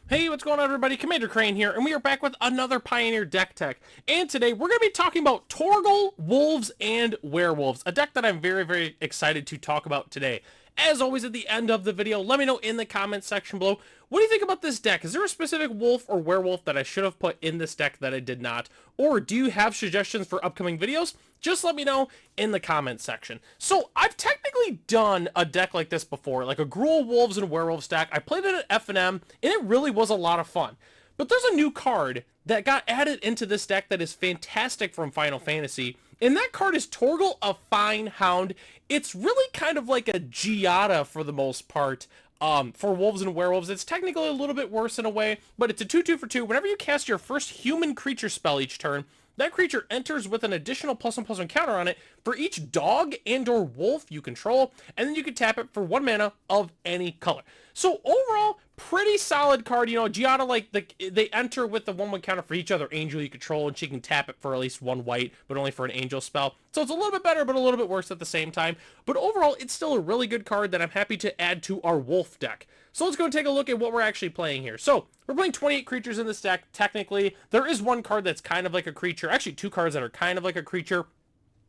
Hey, what's going on everybody? Commander Crane here, and we are back with another Pioneer deck tech. And today we're going to be talking about Torgal, Wolves, and Werewolves, a deck that I'm very excited to talk about today. As always at the end of the video, let me know in the comments section below, what do you think about this deck? Is there a specific wolf or werewolf that I should have put in this deck that I did not? Or do you have suggestions for upcoming videos? Just let me know in the comments section. So I've technically done a deck like this before, like a Gruul Wolves and Werewolves deck. I played it at F&M, and it really was a lot of fun. But there's a new card that got added into this deck that is fantastic from Final Fantasy, and that card is Torgal, a Fine Hound. It's really kind of like a Giada for the most part. For Wolves and Werewolves, it's technically a little bit worse in a way, but it's a 2/2 for 2. Whenever you cast your first human creature spell each turn, that creature enters with an additional +1/+1 counter on it for each dog and or wolf you control, and then you can tap it for 1 mana of any color. So overall, pretty solid card. You know, Giada, like, they enter with the 1/1 counter for each other angel you control, and she can tap it for at least 1 white, but only for an angel spell. So it's a little bit better, but a little bit worse at the same time. But overall, it's still a really good card that I'm happy to add to our wolf deck. So let's go and take a look at what we're actually playing here. So we're playing 28 creatures in this deck. Technically, there is one card that's kind of like a creature. Actually, 2 cards that are kind of like a creature,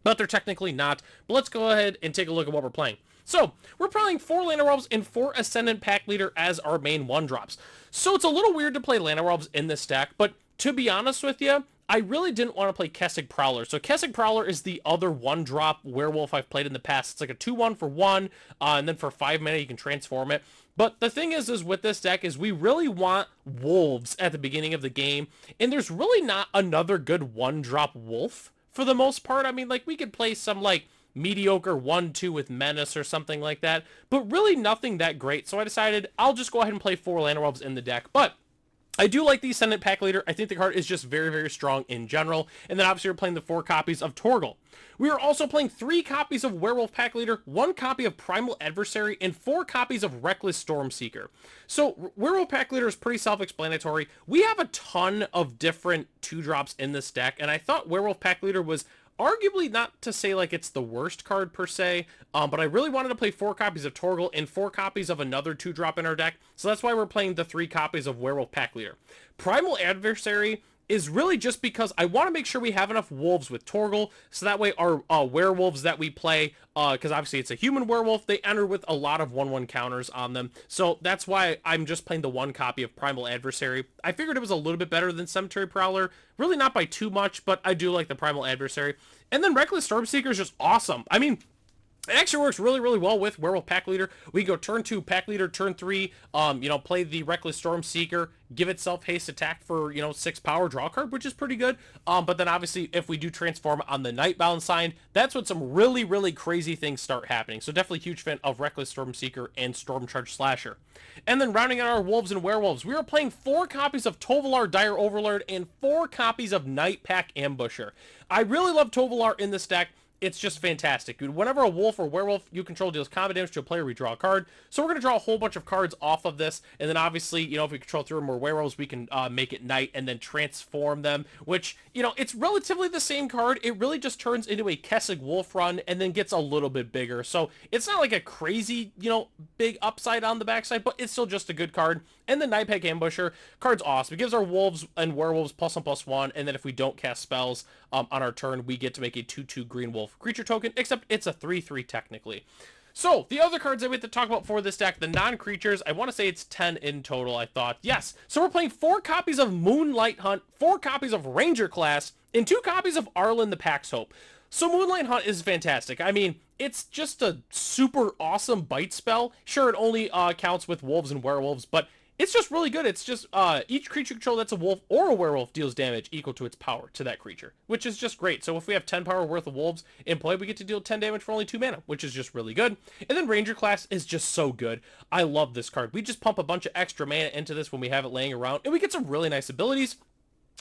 but they're technically not. But let's go ahead and take a look at what we're playing. So we're playing 4 Land Werewolves and 4 Ascendant Pack Leader as our main 1-drops. So it's a little weird to play Land Werewolves in this deck, but to be honest with you, I really didn't want to play Kessig Prowler. So Kessig Prowler is the other 1-drop werewolf I've played in the past. It's like a 2/1 for 1, and then for 5 mana you can transform it. But the thing is with this deck is we really want wolves at the beginning of the game, and there's really not another good 1-drop wolf for the most part. I mean, like, we could play some, like, mediocre 1/2 with Menace or something like that, but really nothing that great. So I decided I'll just go ahead and play 4 Land Werewolves in the deck. But I do like the Ascendant Pack Leader. I think the card is just very strong in general. And then obviously we're playing the 4 copies of Torgal. We are also playing 3 copies of Werewolf Pack Leader, 1 copy of Primal Adversary, and 4 copies of Reckless Stormseeker. So Werewolf Pack Leader is pretty self-explanatory. We have a ton of different 2-drops in this deck, and I thought Werewolf Pack Leader was arguably, not to say like it's the worst card per se, but I really wanted to play 4 copies of Torgal and 4 copies of another 2-drop in our deck, so that's why we're playing the 3 copies of Werewolf Pack Leader. Primal Adversary is really just because I want to make sure we have enough wolves with Torgal, so that way our werewolves that we play, because obviously it's a human werewolf, they enter with a lot of 1/1 counters on them. So that's why I'm just playing the 1 copy of Primal Adversary. I figured it was a little bit better than Cemetery Prowler, really not by too much, but I do like the Primal Adversary. And then Reckless Stormseeker is just awesome. I mean, it actually works really well with Werewolf Pack Leader. We go turn 2 Pack Leader, turn 3, play the Reckless Stormseeker, give itself haste attack for, 6 power, draw a card, which is pretty good. But then obviously if we do transform on the Nightbound sign, that's when some really crazy things start happening. So definitely huge fan of Reckless Stormseeker and Stormcharge Slasher. And then rounding out our Wolves and Werewolves, we are playing 4 copies of Tovolar, Dire Overlord, and 4 copies of Night Pack Ambusher. I really love Tovolar in this deck. It's just fantastic, dude. Whenever a wolf or werewolf you control deals combat damage to a player, we draw a card. So we're going to draw a whole bunch of cards off of this. And then obviously, if we control 3 or more werewolves, we can make it night and then transform them. Which, it's relatively the same card. It really just turns into a Kessig Wolf run and then gets a little bit bigger. So it's not like a crazy, big upside on the backside, but it's still just a good card. And the Night Pack Ambusher card's awesome. It gives our wolves and werewolves +1/+1. And then if we don't cast spells on our turn, we get to make a 2/2 green wolf creature token, except it's a 3/3 technically. So the other cards that we have to talk about for this deck, the non-creatures, I want to say it's 10 in total, I thought. Yes. So we're playing 4 copies of Moonlight Hunt, 4 copies of Ranger Class, and 2 copies of Arlen the Pack's Hope. So Moonlight Hunt is fantastic. I mean, it's just a super awesome bite spell. Sure, it only counts with wolves and werewolves, but it's just really good. It's just each creature control that's a wolf or a werewolf deals damage equal to its power to that creature, which is just great. So if we have 10 power worth of wolves in play, we get to deal 10 damage for only 2 mana, which is just really good. And then Ranger Class is just so good. I love this card. We just pump a bunch of extra mana into this when we have it laying around, and we get some really nice abilities.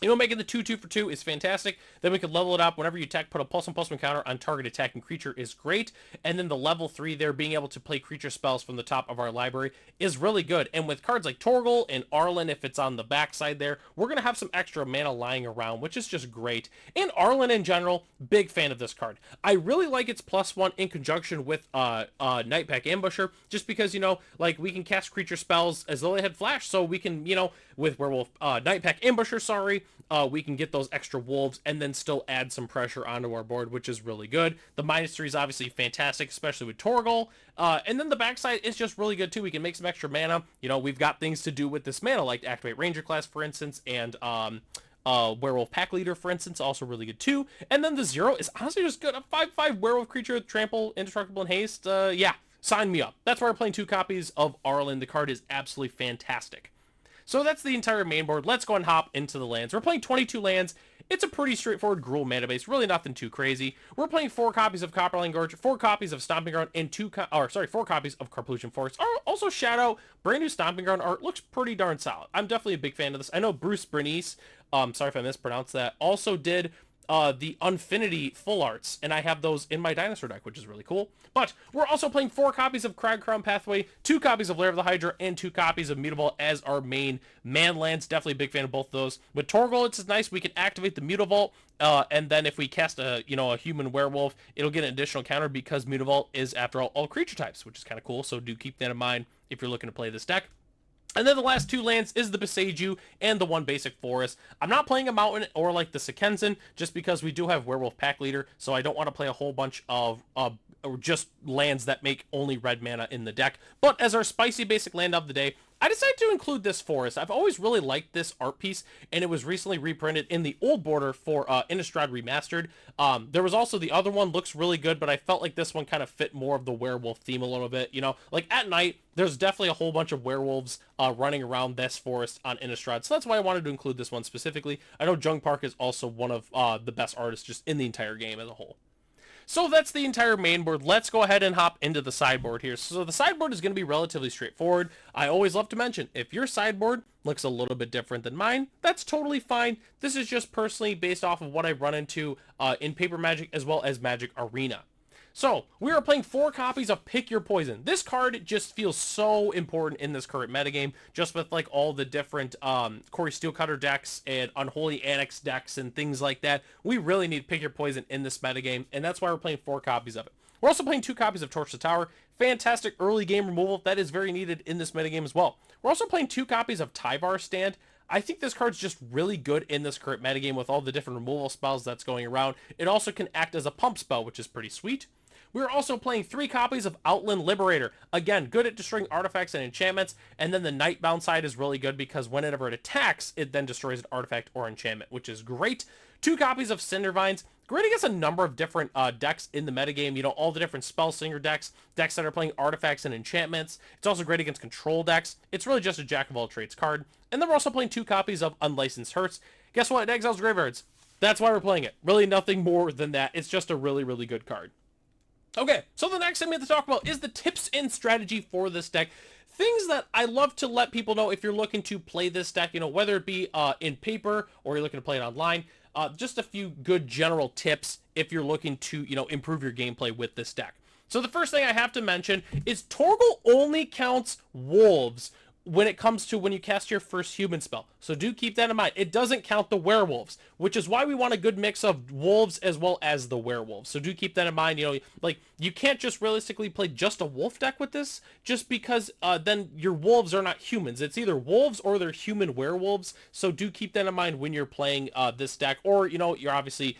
Making the 2/2 for 2 is fantastic. Then we could level it up. Whenever you attack, put a +1/+1 counter on target attacking creature is great. And then the level 3 there, being able to play creature spells from the top of our library is really good. And with cards like Torgal and Arlen, if it's on the backside there, we're going to have some extra mana lying around, which is just great. And Arlen in general, big fan of this card. I really like its +1 in conjunction with Nightpack Ambusher, just because, like we can cast creature spells as though they had flash. So we can, with Werewolf, Nightpack Ambusher, sorry, we can get those extra wolves and then still add some pressure onto our board, which is really good. The -3 is obviously fantastic, especially with Torgal. And then the backside is just really good too. We can make some extra mana. We've got things to do with this mana, like activate Ranger class, for instance, and Werewolf Pack Leader, for instance, also really good too. And then the 0 is honestly just good. A 5/5 Werewolf creature with Trample, Indestructible, and Haste. Yeah, sign me up. That's why we're playing 2 copies of Arlen. The card is absolutely fantastic. So that's the entire main board. Let's go and hop into the lands. We're playing 22 lands. It's a pretty straightforward Gruul mana base, really nothing too crazy. We're playing 4 copies of Copperline Gorge, 4 copies of Stomping Ground, and 4 copies of Carplusian Forest. Also, Shadow, brand new Stomping Ground art, looks pretty darn solid. I'm definitely a big fan of this. I know Bruce Bernice, sorry if I mispronounced that, also did the Unfinity full arts, and I have those in my dinosaur deck, which is really cool. But we're also playing 4 copies of Crag Crown Pathway, 2 copies of Lair of the Hydra, and 2 copies of Mutavault as our main man lands. Definitely a big fan of both of those. With Torgal, it's nice. We can activate the Mutavault, and then if we cast a human werewolf, it'll get an additional counter because Mutavault is, after all creature types, which is kind of cool. So do keep that in mind if you're looking to play this deck. And then the last 2 lands is the Beseiju and the 1 basic forest. I'm not playing a mountain or like the Sekensen, just because we do have Werewolf Pack Leader, so I don't want to play a whole bunch of just lands that make only red mana in the deck. But as our spicy basic land of the day, I decided to include this forest. I've always really liked this art piece, and it was recently reprinted in the old border for Innistrad Remastered. There was also the other one, looks really good, but I felt like this one kind of fit more of the werewolf theme a little bit. Like at night, there's definitely a whole bunch of werewolves running around this forest on Innistrad, so that's why I wanted to include this one specifically. I know Jung Park is also one of the best artists just in the entire game as a whole. So that's the entire main board. Let's go ahead and hop into the sideboard here. So the sideboard is going to be relatively straightforward. I always love to mention, if your sideboard looks a little bit different than mine, that's totally fine. This is just personally based off of what I've run into in Paper Magic as well as Magic Arena. So, we are playing 4 copies of Pick Your Poison. This card just feels so important in this current metagame, just with like all the different Corey Steelcutter decks and Unholy Annex decks and things like that. We really need Pick Your Poison in this metagame, and that's why we're playing 4 copies of it. We're also playing 2 copies of Torch the Tower. Fantastic early game removal that is very needed in this metagame as well. We're also playing 2 copies of Tyvar Stand. I think this card's just really good in this current metagame with all the different removal spells that's going around. It also can act as a pump spell, which is pretty sweet. We're also playing 3 copies of Outland Liberator. Again, good at destroying artifacts and enchantments, and then the Nightbound side is really good because whenever it attacks, it then destroys an artifact or enchantment, which is great. 2 copies of Cindervines. Great against a number of different decks in the metagame. All the different Spellslinger decks that are playing artifacts and enchantments. It's also great against control decks. It's really just a jack of all trades card. And then we're also playing 2 copies of Unlicensed Hurts. Guess what? It exiles graveyards. That's why we're playing it. Really nothing more than that. It's just a really, really good card. Okay, so the next thing we have to talk about is the tips and strategy for this deck. Things that I love to let people know if you're looking to play this deck, whether it be in paper or you're looking to play it online. Just a few good general tips if you're looking to, improve your gameplay with this deck. So the first thing I have to mention is Torgal only counts wolves when it comes to when you cast your first human spell. So do keep that in mind. It doesn't count the werewolves, which is why we want a good mix of wolves as well as the werewolves. So do keep that in mind. You can't just realistically play just a wolf deck with this, just because then your wolves are not humans. It's either wolves or they're human werewolves. So do keep that in mind when you're playing this deck, or, you're obviously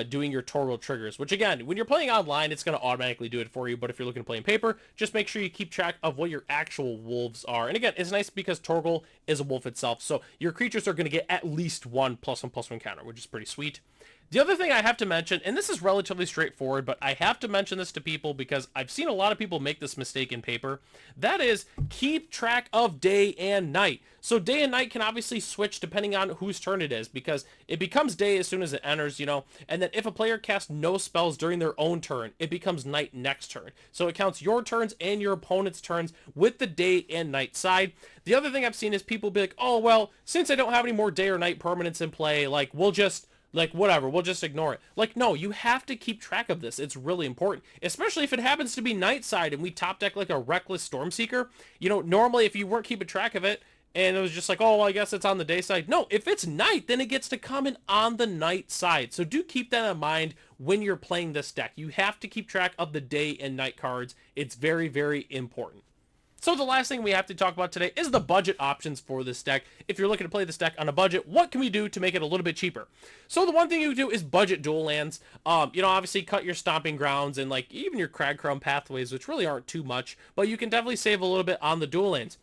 doing your Torgal triggers, which again, when you're playing online, it's going to automatically do it for you. But if you're looking to play in paper, just make sure you keep track of what your actual wolves are. And again, it's nice because Torgal is a wolf itself, so your creatures are going to get at least 1 +1/+1 counter, which is pretty sweet. The other thing I have to mention, and this is relatively straightforward, but I have to mention this to people because I've seen a lot of people make this mistake in paper. That is, keep track of day and night. So day and night can obviously switch depending on whose turn it is, because it becomes day as soon as it enters, you know, and then if a player casts no spells during their own turn, it becomes night next turn. So it counts your turns and your opponent's turns with the day and night side. The other thing I've seen is people be like, oh, well, since I don't have any more day or night permanents in play, like, we'll just ignore it. Like, no, you have to keep track of this. It's really important, especially if it happens to be night side and we top deck like a Reckless Stormseeker. You know, normally if you weren't keeping track of it and it was just like, oh, well, I guess it's on the day side. No, if it's night, then it gets to come in on the night side. So do keep that in mind when you're playing this deck. You have to keep track of the day and night cards. It's very, very important. So the last thing we have to talk about today is the budget options for this deck. If you're looking to play this deck on a budget, what can we do to make it a little bit cheaper? So the one thing you do is budget dual lands. You know, obviously cut your Stomping Grounds and like even your Crag Crown Pathways, which really aren't too much, but you can definitely save a little bit on the dual lands.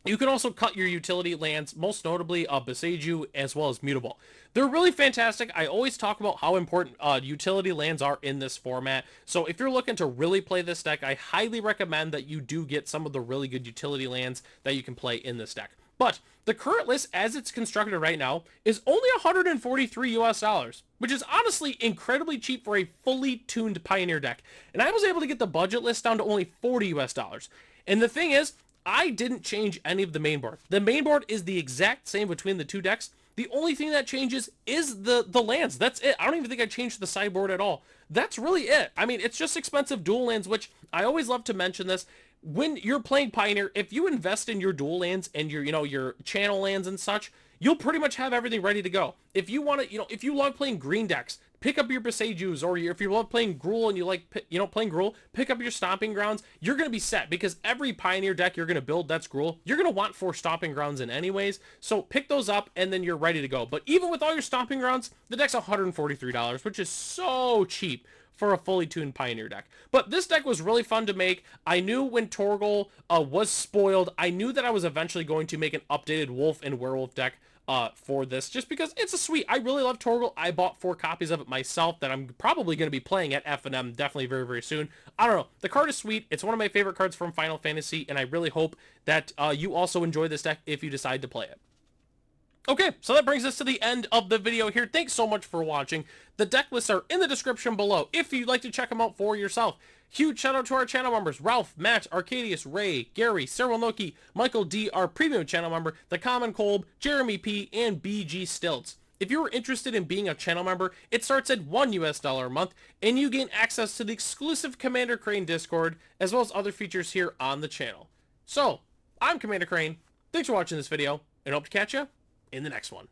You can also cut your utility lands, most notably Boseiju as well as Mutable. They're really fantastic. I always talk about how important utility lands are in this format. So if you're looking to really play this deck, I highly recommend that you do get some of the really good utility lands that you can play in this deck. But the current list as it's constructed right now is only $143 US, which is honestly incredibly cheap for a fully tuned Pioneer deck. And I was able to get the budget list down to only $40 US. And the thing is, I didn't change any of the main board. The main board is the exact same between the two decks. The only thing that changes is the lands. That's it. I don't even think I changed the sideboard at all. That's really it. I mean, it's just expensive dual lands, which I always love to mention this. When you're playing Pioneer, if you invest in your dual lands and your, you know, your channel lands and such, you'll pretty much have everything ready to go. If you want to, you know, if you love playing green decks, pick up your Boseijus, or if you love playing Gruul and you like, you know, playing Gruul, pick up your Stomping Grounds. You're going to be set because every Pioneer deck you're going to build that's Gruul, you're going to want 4 Stomping Grounds in anyways. So pick those up and then you're ready to go. But even with all your Stomping Grounds, the deck's $143, which is so cheap for a fully tuned Pioneer deck. But this deck was really fun to make. I knew when Torgal was spoiled, I knew that I was eventually going to make an updated Wolf and Werewolf deck for this, just because it's a sweet. I really love Torgal. I bought 4 copies of it myself that I'm probably going to be playing at F&M definitely very, very soon. I don't know. The card is sweet. It's one of my favorite cards from Final Fantasy, and I really hope that you also enjoy this deck if you decide to play it. Okay, so that brings us to the end of the video here. Thanks so much for watching. The deck lists are in the description below if you'd like to check them out for yourself. Huge shout out to our channel members, Ralph, Matt, Arcadius, Ray, Gary, Cyril Noki, Michael D, our premium channel member, The Common Colb, Jeremy P, and BG Stilts. If you're interested in being a channel member, it starts at $1 US a month, and you gain access to the exclusive Commander Crane Discord, as well as other features here on the channel. So, I'm Commander Crane, thanks for watching this video, and hope to catch you in the next one.